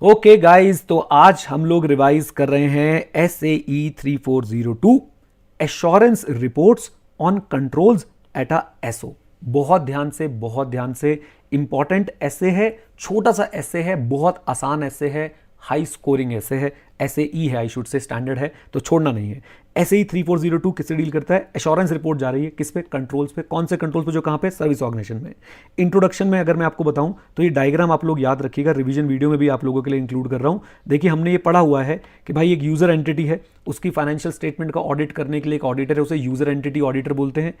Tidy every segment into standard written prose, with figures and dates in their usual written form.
Okay guys, तो आज हम लोग रिवाइज कर रहे हैं SAE 3402 assurance reports on controls at a SO. बहुत ध्यान से इंपॉर्टेंट ऐसे है, छोटा सा ऐसे है, बहुत आसान ऐसे है, हाई स्कोरिंग ऐसे है, SAE है, आई शुड से स्टैंडर्ड है, तो छोड़ना नहीं है। SAE 3402 किससे डील करता है? एश्योरेंस रिपोर्ट जा रही है किस पे? कंट्रोल्स पे। कौन से कंट्रोल्स पे? जो कहां पे? सर्विस ऑर्गेनाइजेशन में। इंट्रोडक्शन में अगर मैं आपको बताऊं तो ये डायग्राम आप लोग याद रखिएगा, रिवीजन वीडियो में भी आप लोगों के लिए इंक्लूड कर रहा हूं। देखिए, हमने ये पढ़ा हुआ है कि भाई एक यूजर एंटिटी है, उसकी फाइनेंशियल स्टेटमेंट का ऑडिट करने के लिए एक ऑडिटर है, उसे यूजर एंटिटी ऑडिटर बोलते हैं।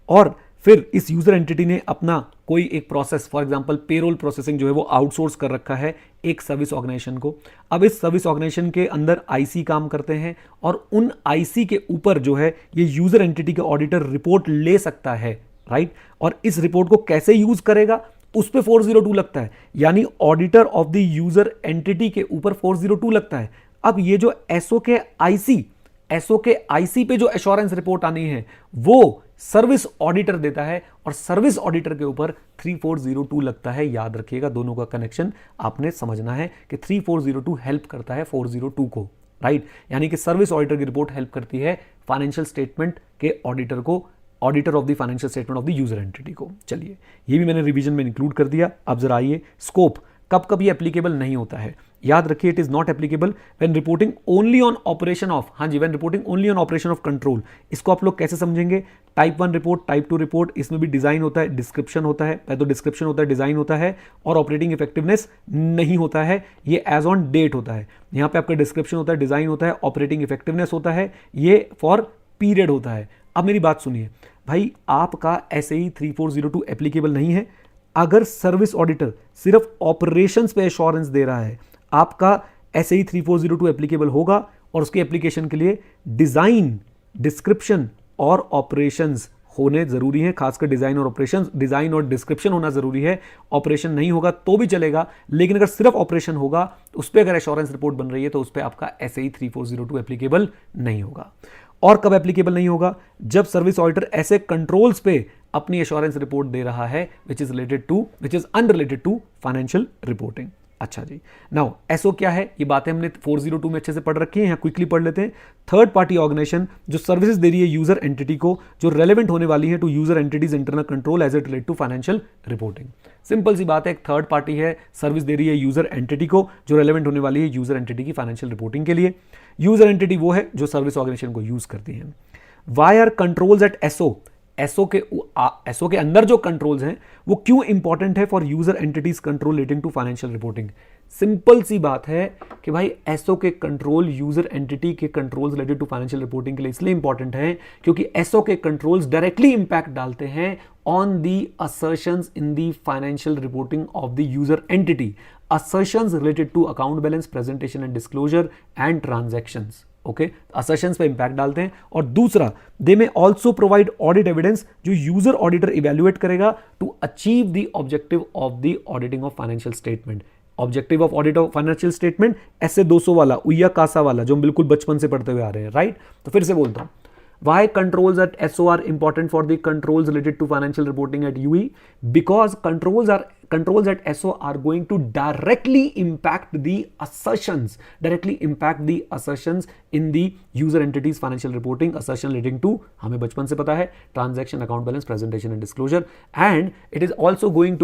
और फिर इस यूजर एंटिटी ने अपना कोई एक process, for example payroll processing जो है वो आउटसोर्स कर रखा है एक सर्विस ऑर्गेनाइजेशन को। अब इस सर्विस ऑर्गेनाइजेशन के अंदर आईसी काम करते हैं और उन आईसी के ऊपर जो है ये यूजर एंटिटी का ऑडिटर रिपोर्ट ले सकता है, राइट। और इस रिपोर्ट को कैसे यूज करेगा उस पे 402 लगता है, यानी auditor of the user entity के ऊपर 402 लगता है। अब ये जो एसओ के आईसी पे जो एश्योरेंस रिपोर्ट आनी है वो सर्विस ऑडिटर देता है और सर्विस ऑडिटर के ऊपर 3402 लगता है। याद रखिएगा, दोनों का कनेक्शन आपने समझना है कि 3402 हेल्प करता है 402 को, राइट। यानी कि सर्विस ऑडिटर की रिपोर्ट हेल्प करती है फाइनेंशियल स्टेटमेंट के ऑडिटर को, auditor of the financial statement of the user entity को। चलिए, ये भी मैंने रिवीजन में इंक्लूड कर दिया। अब जरा आइए, स्कोप कब कब ये एप्लीकेबल नहीं होता है। याद रखिए, it is not applicable when reporting only on operation of, हाँ जी, when reporting only on operation of control. इसको आप लोग कैसे समझेंगे? टाइप 1 रिपोर्ट, टाइप 2 रिपोर्ट, इसमें भी डिजाइन होता है, डिस्क्रिप्शन होता है, पहले तो डिस्क्रिप्शन होता है, डिजाइन होता है, और ऑपरेटिंग इफेक्टिवनेस नहीं होता है, ये एज ऑन डेट होता है। यहां पे आपका डिस्क्रिप्शन होता है, डिजाइन होता है, ऑपरेटिंग इफेक्टिवनेस होता है, ये फॉर पीरियड होता है। अब मेरी बात सुनिए भाई, आपका SAE 3402 एप्लीकेबल नहीं है अगर सर्विस ऑडिटर सिर्फ ऑपरेशंस पे एश्योरेंस दे रहा है। आपका SAE 3402 एप्लीकेबल होगा और उसके एप्लीकेशन के लिए डिजाइन, डिस्क्रिप्शन और ऑपरेशंस होने जरूरी है, खासकर डिजाइन और ऑपरेशंस। डिजाइन और डिस्क्रिप्शन होना जरूरी है, ऑपरेशन नहीं होगा तो भी चलेगा, लेकिन अगर सिर्फ ऑपरेशन होगा उस पर अगर एश्योरेंस रिपोर्ट बन रही है तो उस पर आपका SAE 3402 एप्लीकेबल नहीं होगा। और कब एप्लीकेबल नहीं होगा? जब सर्विस ऑडिटर ऐसे कंट्रोल्स पे अपनी एश्योरेंस रिपोर्ट दे रहा है which is unrelated to financial reporting. अच्छा जी, नाउ एसओ क्या है? ये बातें हमने 402 में अच्छे से पढ़ रखी है, यहां क्विकली पढ़ लेते हैं। थर्ड पार्टी ऑर्गेनाइजेशन जो सर्विसेज दे रही है यूजर एंटिटी को, जो रेलेवेंट होने वाली है to user entities internal control as it relate to financial reporting. Simple सी बात है, एक थर्ड पार्टी है, सर्विस दे रही है यूजर एंटिटी को, जो रेलेवेंट होने वाली है यूजर एंटिटी की फाइनेंशियल रिपोर्टिंग के लिए। यूजर एंटिटी वो है जो सर्विस ऑर्गेनाइजेशन को यूज करती है। Why are controls at SO के अंदर जो कंट्रोल्स हैं वो क्यों इंपॉर्टेंट है for user entities control relating to financial reporting? Simple सी बात है कि भाई एसओ के कंट्रोल यूजर एंटिटी के controls related to financial reporting के लिए इसलिए इंपॉर्टेंट है क्योंकि एसओ के कंट्रोल्स डायरेक्टली इंपैक्ट डालते हैं on the assertions in the financial reporting of the user entity, assertions related to account balance, presentation and disclosure and transactions. Okay, assertions पे impact डालते हैं। और दूसरा, they may also provide audit evidence जो user auditor evaluate करेगा to achieve the objective of the auditing of financial statement. Objective of audit of financial statement ऐसे 200 वाला, उया कासा वाला, जो हम बिल्कुल बचपन से पढ़ते हुए आ रहे हैं, राइट। तो फिर से बोलता हूं, why controls at SO are important for the controls related to financial reporting at UE? Because controls at SO are going to directly impact the assertions in the user entities financial reporting, assertion relating to, हमें बचपन से पता है, transaction, account balance, presentation and disclosure, and it is also going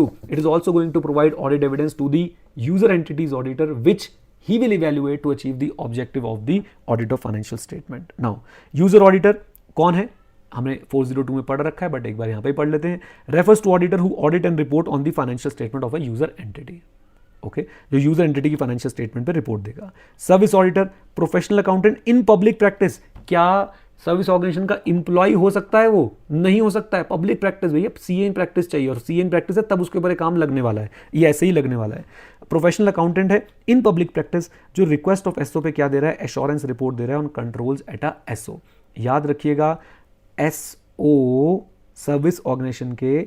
to provide audit evidence to the user entities auditor which he will evaluate to achieve the objective of the audit of financial statement. Now, user auditor कौन है? हमने 402 में पढ़ रखा है, but एक बार यहां पे पढ़ लेते हैं। Refers to auditor who audit and report on the financial statement of a user entity. Okay, जो यूजर एंटिटी की फाइनेंशियल स्टेटमेंट पे रिपोर्ट देगा। Service auditor, professional accountant in public practice. क्या सर्विस ऑर्गेनाइजेशन का इंप्लॉय हो सकता है? वो नहीं हो सकता है। पब्लिक प्रैक्टिस भैया, सीए इन प्रैक्टिस चाहिए, और सीए इन प्रैक्टिस है तब उसके ऊपर काम लगने वाला है, ये ऐसे ही लगने वाला है। प्रोफेशनल अकाउंटेंट है इन पब्लिक प्रैक्टिस, जो रिक्वेस्ट ऑफ एसओ पे क्या दे रहा है? एश्योरेंस रिपोर्ट दे रहा है on controls at a SO. याद रखिएगा, एसओ सर्विस ऑर्गेनाइजेशन के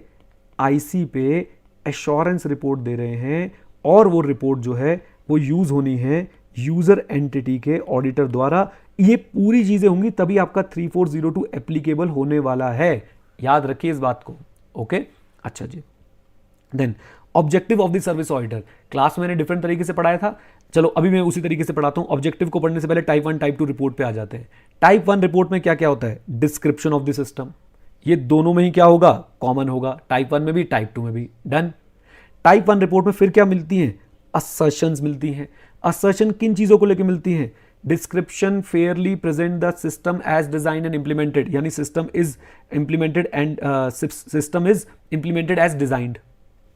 आईसी पे एश्योरेंस रिपोर्ट दे रहे हैं, और वो रिपोर्ट जो है वो यूज होनी है यूजर एंटिटी के ऑडिटर द्वारा। ये पूरी चीजें होंगी तभी आपका 3402 एप्लीकेबल होने वाला है। याद रखिए इस बात को। ओके, अच्छा जी। Then objective of the service auditor, class मैंने डिफरेंट तरीके से पढ़ाया था, चलो अभी मैं उसी तरीके से पढ़ाता हूं। ऑब्जेक्टिव को पढ़ने से पहले टाइप 1 टाइप 2 रिपोर्ट पे आ जाते हैं। टाइप 1 रिपोर्ट में क्या क्या होता है? डिस्क्रिप्शन ऑफ द सिस्टम, ये दोनों में ही क्या होगा? कॉमन होगा, टाइप 1 में भी टाइप 2 में भी। डन। टाइप 1 रिपोर्ट में फिर क्या मिलती हैं? असर्शंस मिलती हैं। असर्शन किन चीजों को लेकर मिलती हैं? Description fairly present the system as design and implemented, यानी system is implemented and system is implemented as designed,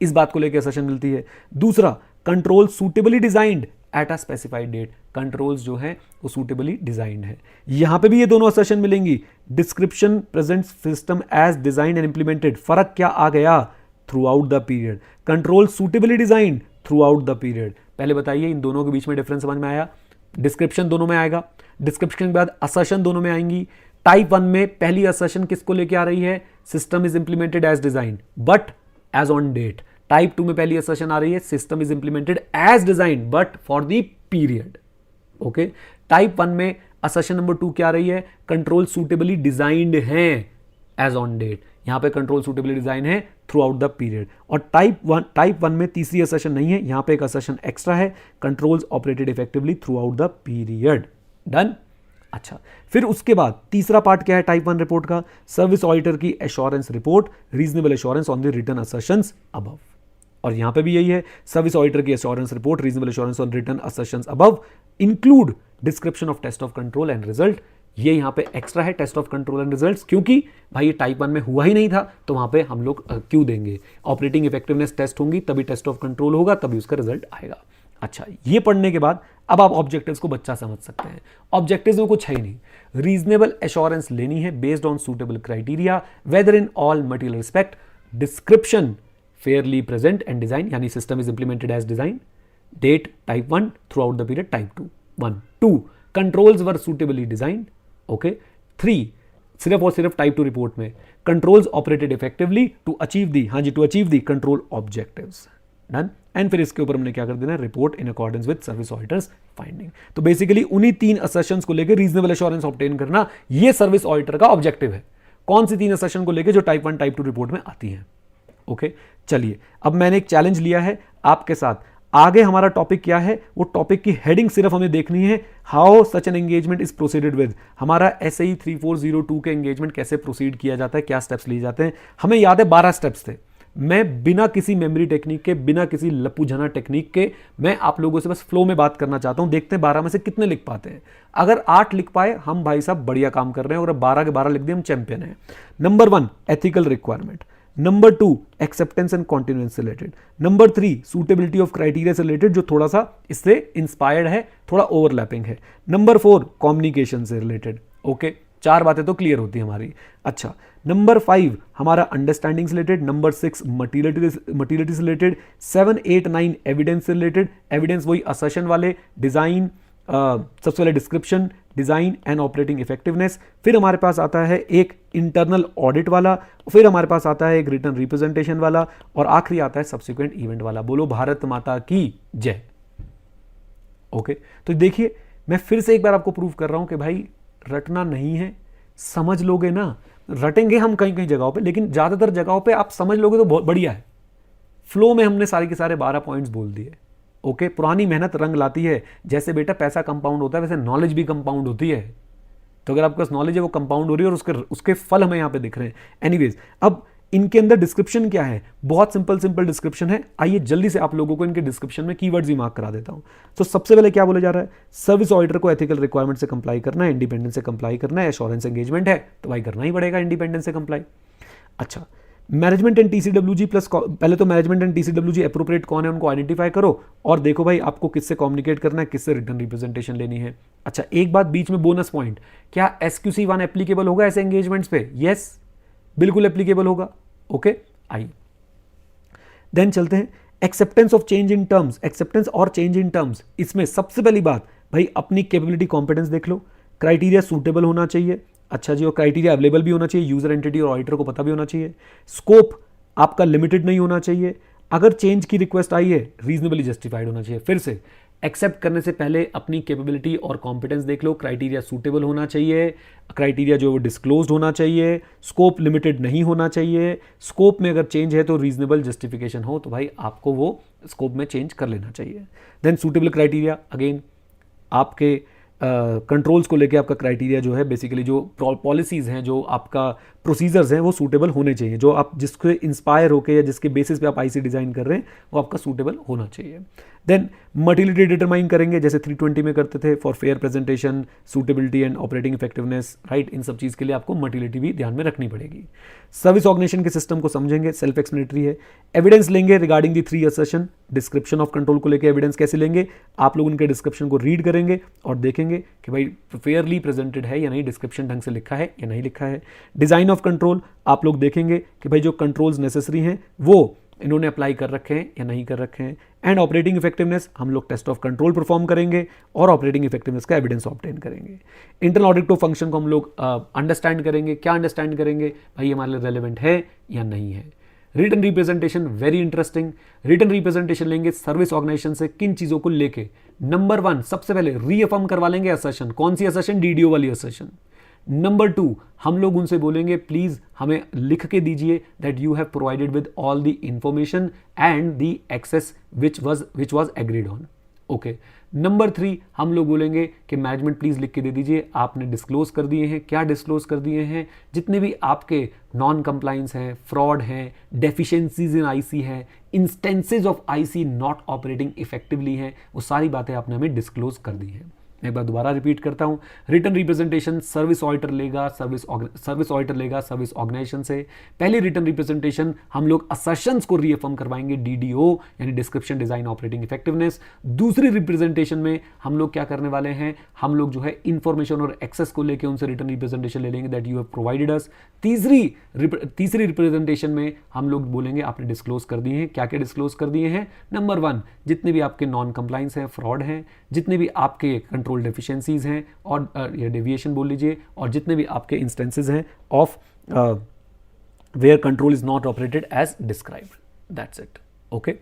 इस बात को लेकर असर्शन मिलती है। दूसरा, control suitably designed at a specified date, controls जो है वो सूटेबली डिजाइंड है। यहां पे भी ये दोनों असर्शन मिलेंगी। Description presents system as design and implemented, फर्क क्या आ गया? Throughout the period. Control suitably designed throughout the period. पहले बताइए इन दोनों के बीच में डिफरेंस समझ में आया? डिस्क्रिप्शन दोनों में आएगा, डिस्क्रिप्शन के बाद असर्शन दोनों में आएंगी। टाइप 1 में पहली असर्शन किसको लेके आ रही है? System is implemented as design but as on date. Type 2 में पहली असर्शन आ रही है system is implemented as design but for the period. Okay. Type 1 में असर्शन नंबर 2 क्या आ रही है? कंट्रोल सूटेबली डिजाइंड है एज ऑन डेट, यहां पे कंट्रोल सूटेबली डिजाइन है थ्रू आउट द पीरियड। और टाइप 1 में तीसरी असर्शन नहीं है, यहां पे एक असर्शन एक्स्ट्रा है, controls operated effectively throughout the period. Done. अच्छा, फिर उसके बाद तीसरा पार्ट क्या है टाइप 1 रिपोर्ट का? सर्विस ऑडिटर की assurance report, reasonable assurance on the written assertions above. और यहां पे भी यही है, सर्विस ऑडिटर की assurance report, reasonable assurance on written assertions above include description of test of control and result. ये यहां पे एक्स्ट्रा है, test of control and results, क्योंकि भाई ये टाइप 1 में हुआ ही नहीं था, तो वहां पे हम लोग क्यों देंगे? ऑपरेटिंग इफेक्टिवनेस टेस्ट होंगी तभी टेस्ट ऑफ कंट्रोल होगा, तभी उसका रिजल्ट आएगा। अच्छा, ये पढ़ने के बाद अब आप ऑब्जेक्टिव्स को बच्चा समझ सकते हैं। ऑब्जेक्टिव्स में कुछ है ही नहीं, रीजनेबल एश्योरेंस लेनी है based on suitable criteria whether in all material respect, description fairly present and design, यानी system is implemented as design, date type 1 throughout the period type 2 1 2 controls were suitably designed. Okay. 3 सिर्फ और सिर्फ type 2 report में controls operated effectively to achieve the, हाँ जी, to achieve the control objectives. Done. And फिर इसके ऊपर हमने क्या कर देना है? Report in accordance with service auditors finding. तो बेसिकली उन्हीं 3 असर्शंस को लेकर रीजनेबल एश्योरेंस ऑब्टेन करना, ये सर्विस ऑडिटर का ऑब्जेक्टिव है। कौन सी 3 असर्शन को लेकर? जो टाइप 1 टाइप 2 रिपोर्ट में आती हैं। ओके। चलिए, अब मैंने एक चैलेंज लिया है आपके साथ। आगे हमारा टॉपिक क्या है? वो टॉपिक की हेडिंग सिर्फ हमें देखनी है, how such an engagement is proceeded with. हमारा SAE 3402 के एंगेजमेंट कैसे प्रोसीड किया जाता है, क्या स्टेप्स लिए जाते हैं। हमें याद है 12 स्टेप्स थे। मैं बिना किसी मेमोरी टेक्निक के, बिना किसी लप्पू झना टेक्निक के, मैं आप लोगों से बस फ्लो में बात करना चाहता हूं। देखते हैं 12 में से कितने लिख पाते हैं। अगर 8 लिख पाए, हम भाई साहब बढ़िया काम कर रहे हैं, और 12 के 12 लिख दिए, हम चैंपियन हैं। Number 1 ethical requirement, number 2 acceptance and continuance से related, number 3 suitability of criteria से रिलेटेड, जो थोड़ा सा इससे इंस्पायर्ड है, थोड़ा ओवरलैपिंग है, नंबर 4 कम्युनिकेशन से रिलेटेड। ओके, 4 बातें तो क्लियर होती है हमारी। अच्छा, नंबर 5 हमारा अंडरस्टैंडिंग से रिलेटेड, नंबर 6 मटीरियलिटी से रिलेटेड, 7 8 9 एविडेंस से रिलेटेड। एविडेंस वही असर्शन वाले, डिजाइन, सबसे पहले description, design and operating effectiveness. फिर हमारे पास आता है एक इंटरनल ऑडिट वाला, फिर हमारे पास आता है एक रिटर्न रिप्रेजेंटेशन वाला, और आखिरी आता है सब्सिक्वेंट इवेंट वाला। बोलो भारत माता की जय। ओके, तो देखिए मैं फिर से एक बार आपको प्रूव कर रहा हूं कि भाई रटना नहीं है, समझ लोगे ना। रटेंगे हम कहीं कहीं जगहों पे, लेकिन ज्यादातर जगहों पे आप समझ लोगे तो बहुत बढ़िया है। फ्लो में हमने सारे के सारे 12 पॉइंट्स बोल दिए। ओके, पुरानी मेहनत रंग लाती है। जैसे बेटा पैसा कंपाउंड होता है, वैसे नॉलेज भी कंपाउंड होती है। तो अगर आपके पास नॉलेज है वो कंपाउंड हो रही है, और उसके फल हमें यहां पे दिख रहे हैं। एनीवेज, अब इनके अंदर डिस्क्रिप्शन क्या है? बहुत सिंपल डिस्क्रिप्शन है। आइए जल्दी से आप लोगों को इनके डिस्क्रिप्शन में कीवर्ड्स ही मार्क करा देता हूं। तो सबसे पहले क्या बोला जा रहा है? सर्विस ऑडिटर को एथिकल रिक्वायरमेंट से कंप्लाई करना है, इंडिपेंडेंस से कंप्लाई करना है, एश्योरेंस एंगेजमेंट है तो भाई करना ही पड़ेगा इंडिपेंडेंस से कंप्लाई। अच्छा, मैनेजमेंट एंड TCWG प्लस, पहले तो मैनेजमेंट एंड TCWG एप्रोप्रिएट कौन है उनको आइडेंटिफाई करो, और देखो भाई आपको किससे कम्युनिकेट करना है, किससे रिटर्न रिप्रेजेंटेशन लेनी है। अच्छा, एक बात बीच में बोनस पॉइंट, क्या SQC1 एप्लीकेबल होगा ऐसे एंगेजमेंट्स पे? यस, बिल्कुल एप्लीकेबल होगा। ओके, आइए देन चलते हैं। Acceptance of change in terms, acceptance और चेंज इन टर्म्स, इसमें सबसे पहली बात भाई अपनी कैपेबिलिटी कॉम्पिटेंस देख लो। क्राइटेरिया सूटेबल होना चाहिए, अच्छा जी, और क्राइटेरिया अवेलेबल भी होना चाहिए, यूजर एंटिटी और ऑडिटर को पता भी होना चाहिए। स्कोप आपका लिमिटेड नहीं होना चाहिए। अगर चेंज की रिक्वेस्ट आई है रीजनेबली जस्टिफाइड होना चाहिए। फिर से एक्सेप्ट करने से पहले अपनी कैपेबिलिटी और कॉम्पिटेंस देख लो, क्राइटेरिया सूटेबल होना चाहिए, क्राइटेरिया जो वो डिस्क्लोज्ड होना चाहिए, स्कोप लिमिटेड नहीं होना चाहिए, स्कोप में अगर चेंज है तो रीजनेबल जस्टिफिकेशन हो तो भाई आपको वो स्कोप में चेंज कर लेना चाहिए। देन सूटेबल क्राइटेरिया, अगेन आपके कंट्रोल्स को लेके आपका क्राइटेरिया जो है बेसिकली जो पॉलिसीज़ हैं, जो आपका प्रोसीजर्स हैं वो सूटेबल होने चाहिए, जो आप जिसके इंस्पायर होकर या जिसके बेसिस पे आप आईसी डिज़ाइन कर रहे हैं वो आपका सूटेबल होना चाहिए। देन मर्टिलिटी डिटरमाइन करेंगे जैसे 320 में करते थे, for fair presentation, suitability and operating effectiveness, right. इन सब चीज़ के लिए आपको मर्टिलिटी भी ध्यान में रखनी पड़ेगी। सर्विस ऑर्गेनाइजेशन के सिस्टम को समझेंगे, सेल्फ एक्सप्लेनेटरी है। एविडेंस लेंगे regarding the 3 assertion, description of control को लेकर एविडेंस कैसे लेंगे, आप लोग उनके डिस्क्रिप्शन को रीड करेंगे और देखेंगे कि भाई फेयरली प्रेजेंटेड है या नहीं, डिस्क्रिप्शन ढंग से लिखा है या नहीं लिखा है। डिज़ाइन ऑफ कंट्रोल आप लोग देखेंगे कि भाई जो कंट्रोल्स नेसेसरी हैं वो इन्होंने अप्लाई कर रखे हैं या नहीं कर रखे हैं। एंड ऑपरेटिंग इफेक्टिवनेस, हम लोग टेस्ट ऑफ कंट्रोल परफॉर्म करेंगे और ऑपरेटिंग इफेक्टिवनेस का एविडेंस ऑब्टेन करेंगे। इंटरनल ऑडिट ऑफ फंक्शन को हम लोग अंडरस्टैंड करेंगे, क्या अंडरस्टैंड करेंगे भाई हमारे लिए रेलेवेंट है या नहीं है। Written representation, very interesting. Written representation लेंगे सर्विस ऑर्गेनाइजेशन से किन चीज़ों को लेके, नंबर 1 सबसे पहले रीअफर्म करवा लेंगे असर्शन, कौन सी असर्शन, डीडीओ वाली असर्शन। नंबर 2 हम लोग उनसे बोलेंगे प्लीज हमें लिख के दीजिए that you have provided with all the information and the access which was agreed on. Okay. Number 3 हम लोग बोलेंगे कि मैनेजमेंट प्लीज लिख के दे दीजिए आपने डिस्क्लोज कर दिए हैं, क्या डिस्क्लोज कर दिए हैं, जितने भी आपके नॉन कंप्लाइंस हैं, फ्रॉड हैं, डेफिशिएंसीज इन आईसी हैं, instances of IC not operating effectively हैं, वो सारी बातें आपने हमें डिस्क्लोज कर दी हैं। मैं एक बार दोबारा रिपीट करता हूं, रिटन रिप्रेजेंटेशन सर्विस ऑडिटर लेगा, सर्विस ऑडिटर लेगा सर्विस ऑर्गेनाइजेशन से। पहले रिटन रिप्रेजेंटेशन हम लोग असर्शंस को रीअफर्म करवाएंगे, डीडीओ यानी डिस्क्रिप्शन डिजाइन ऑपरेटिंग इफेक्टिवनेस। दूसरी रिप्रेजेंटेशन में हम लोग क्या करने वाले हैं, हम लोग जो है इंफॉर्मेशन और एक्सेस को लेकर उनसे रिटन रिप्रेजेंटेशन ले लेंगे दैट यू हैव प्रोवाइडेड अस। तीसरी रिप्रेजेंटेशन में हम लोग बोलेंगे आपने डिस्क्लोज कर दिए हैं, क्या क्या डिस्क्लोज कर दिए हैं। नंबर 1 जितने भी आपके नॉन कंप्लाइंस हैं, फ्रॉड हैं, जितने भी आपके कंट्रोल डेफिशिएंसीज हैं और या डेविएशन बोल लीजिए, और जितने भी आपके इंस्टेंसेस हैं of where control is not operated as described. That's it. Okay.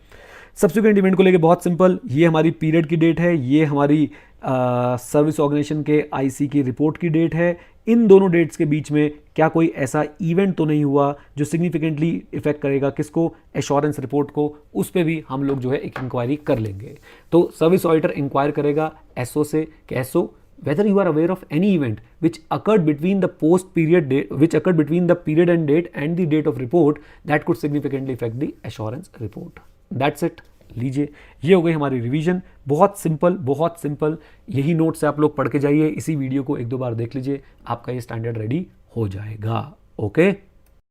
Subsequent event को लेके बहुत सिंपल, ये हमारी पीरियड की डेट है, ये हमारी सर्विस ऑर्गेनाइजेशन के आईसी की रिपोर्ट की डेट है। इन दोनों डेट्स के बीच में क्या कोई ऐसा इवेंट तो नहीं हुआ जो सिग्निफिकेंटली इफेक्ट करेगा किसको, एश्योरेंस रिपोर्ट को, उस पर भी हम लोग जो है एक इंक्वायरी कर लेंगे। तो सर्विस ऑडिटर इंक्वायर करेगा एसओ से कि SO whether you are aware of any event which occurred between the post period date, which occurred between the period and date and the date of report that could significantly affect the assurance report. That's it. लीजिए, ये हो गई हमारी revision, बहुत simple. यही note से आप लोग पढ़ के जाइए, इसी वीडियो को 1-2 बार देख लीजिए, आपका ये स्टैंडर्ड रेडी हो जाएगा। ओके।